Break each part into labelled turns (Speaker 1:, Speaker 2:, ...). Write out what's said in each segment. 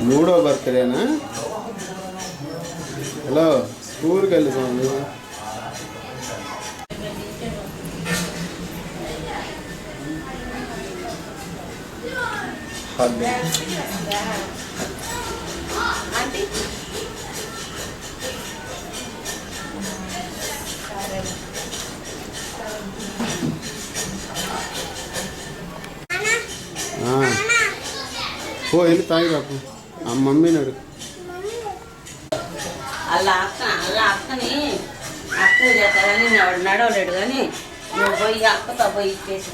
Speaker 1: మూడో బర్త్డేనా? హలో, స్కూల్కి వెళ్ళిపోండి. ఓ వెళ్ళి తాగి బాపు. ఆ మమ్మీని అడుగు.
Speaker 2: అలా అక్కని అక్క చేస్తానని నడవలేడు కానీ నువ్వు పోయి అక్కతో పోయి ఇచ్చేసి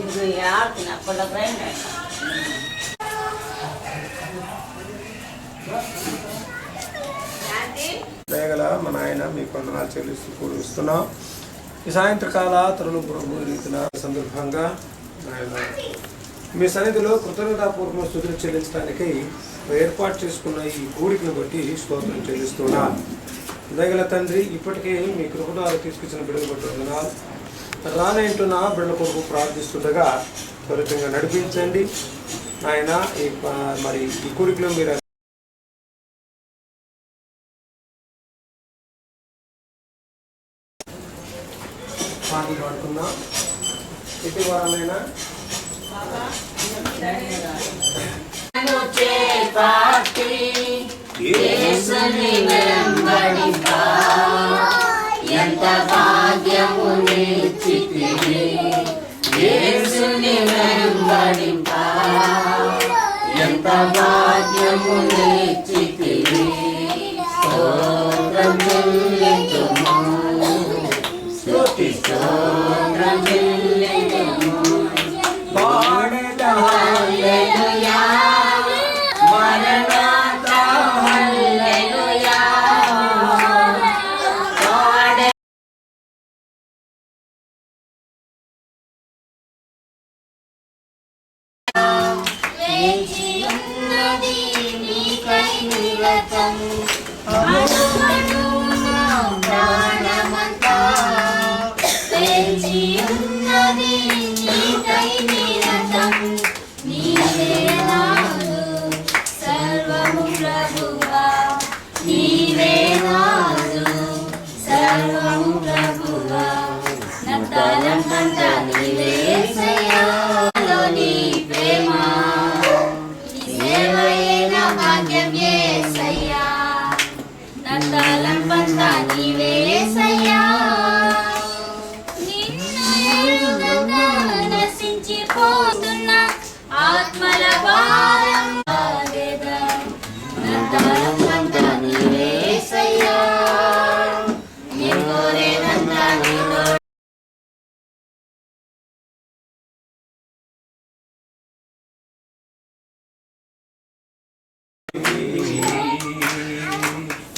Speaker 2: ఇది ఆడుతున్నా అప్పట్లో బ్రైన్
Speaker 3: దయగల మన ఆయన మీకు వందనాలు చెల్లిస్తూ కూడిస్తున్నాం. ఈ సాయంత్రకాల తరుణం ప్రభు రీతిన సందర్భంగా ఆయన మీ సన్నిధిలో కృతజ్ఞతాపూర్వక స్తుతులు చెల్లించడానికి ఏర్పాటు చేసుకున్న ఈ కూడికను బట్టి స్తోత్రం చెల్లిస్తున్నా. దయగల తండ్రి, ఇప్పటికే మీ కృపణాలు తీసుకొచ్చిన బిడ్డలు బట్టి వందనాలు. రానేంటున్న బిడ్డల కొరకు ప్రార్థిస్తుండగా త్వరితంగా నడిపించండి ఆయన. మరి ఈ కూడికలో మీరు పాటలు పాడుకున్నాం. ఇటు వారమైనా
Speaker 2: ఎంత భాగ్యము నేర్చితివి, యేసుని వెంబడింప ఎంత భాగ్యము నేర్చితివి. స్తోత్రం చెల్లించుము, స్తుతి స్తోత్రం చెల్లించుము. హల్లెలూయా మరణాతా హల్లెలూయా. వేచియున్నది నీకై నిరతం అనుమనునా ప్రాణమంతా, వేచియున్నది నీకై నిరతం నీవే నాదు సర్వము ప్రభువా, నీవే నాదు సర్వము ప్రభువా. నా తలంపంతా నీవే యేసయ్యా, నీ ప్రేమ నీ సేవయే నా భాగ్యం యేసయ్యా. నా తలంపంతా నీవే యేసయ్యా, నిన్ను ఎరుగక నశించిపోతున్న ఆత్మల భారం బాధేదా. నా తలంపంతా నీవే యేసయ్యా, నీ కోరేదంతా నీతో.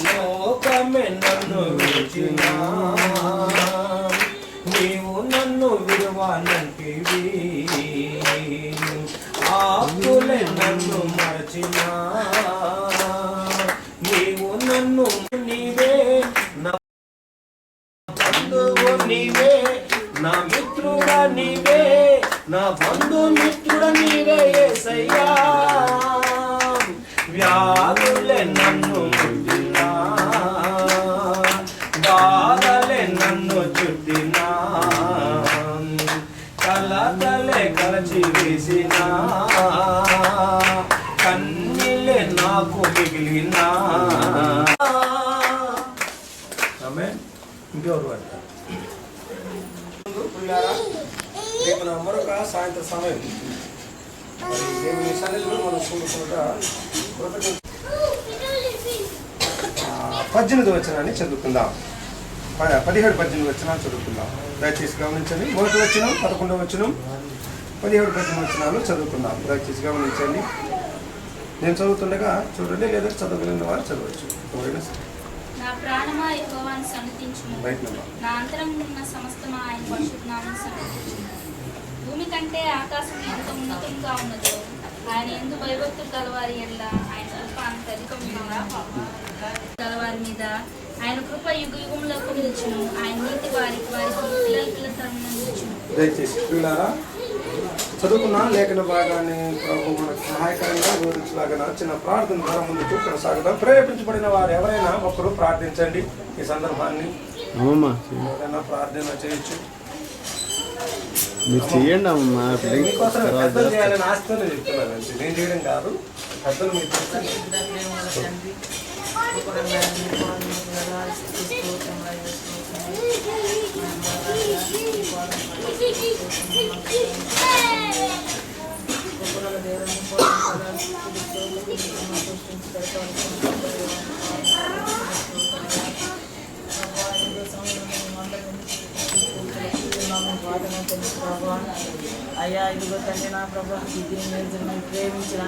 Speaker 3: లోకమే నన్ను విడిచినా, నీవు నన్ను విడువాలంటివి. ఆకులే నన్ను మరచినా, నీవు నన్ను నీవే నా బంధువు నీవే, నా మిత్రుడా నీవే, నా బంధుమిత్రుడ నీవే యేసయ్యా. వ్యాధులే నన్ను ముట్టినా, బాధలే నన్ను చుట్టినా, కలతలే కలచి వేసినా, కన్నీలే నాకు మిగిలినా. ఇంకెవరు అంటారు? రేపు నా మరొక సాయంత్రం సమయం దేవుని సన్నిధిలో మనం కూడుకుంటా 18 వచనాన్ని చదువుకుందాం. 17-18 వచనాలు చదువుకుందాం. దయచేసి గమనించండి. 1వ వచనం, 11వ వచనం, 17-18 వచనాలు చదువుకుందాం. దయచేసి గమనించండి. నేను చదువుతుండగా చూడండి, లేదా చదవగలిగిన వారు చదవచ్చు.
Speaker 4: నా ప్రాణమా యెహోవాను సన్నుతించుము, నా అంతరమున్న సమస్తమా ఆయన పరిశుద్ధ నామమును సన్నుతించుము. భూమి కంటే ఆకాశం ఎంత ఉన్నతంగా ఉన్నదో, ఆయన ఎందు భయభక్తులు గలవారి ఎడల ఆయన కృప అంత అధికముగా గలవారి మీద ఆయన కృప యుగ యుగములకు నిలుచును. ఆయన నీతి వారికి పిల్లల తరమున నిలుచును.
Speaker 3: దయచేసి పిల్లలారా చదువుకున్న లేఖన భాగాన్ని ప్రభు మనకు సహాయకరంగా వివరించలాగా చిన్న ప్రార్థన ద్వారా ముందుకు కొనసాగుదాం. ప్రేరేపించబడిన వారు ఎవరైనా ఒకరు ప్రార్థించండి. ఈ సందర్భాన్ని
Speaker 1: అమ్మమ్మా
Speaker 3: ఎవరైనా ప్రార్థన చేయొచ్చు.
Speaker 1: మీరు చెయ్యండి అమ్మమ్మా.
Speaker 3: మీకోసం పెద్దలు చేయాలని ఆశతో చెప్తున్నాను అంతే, నేను చేయడం కాదు. పెద్దలు మీరు
Speaker 2: అయ్యా ఇదిగో తండ్రి నా ప్రభు ఇది మీరు ప్రేమించిన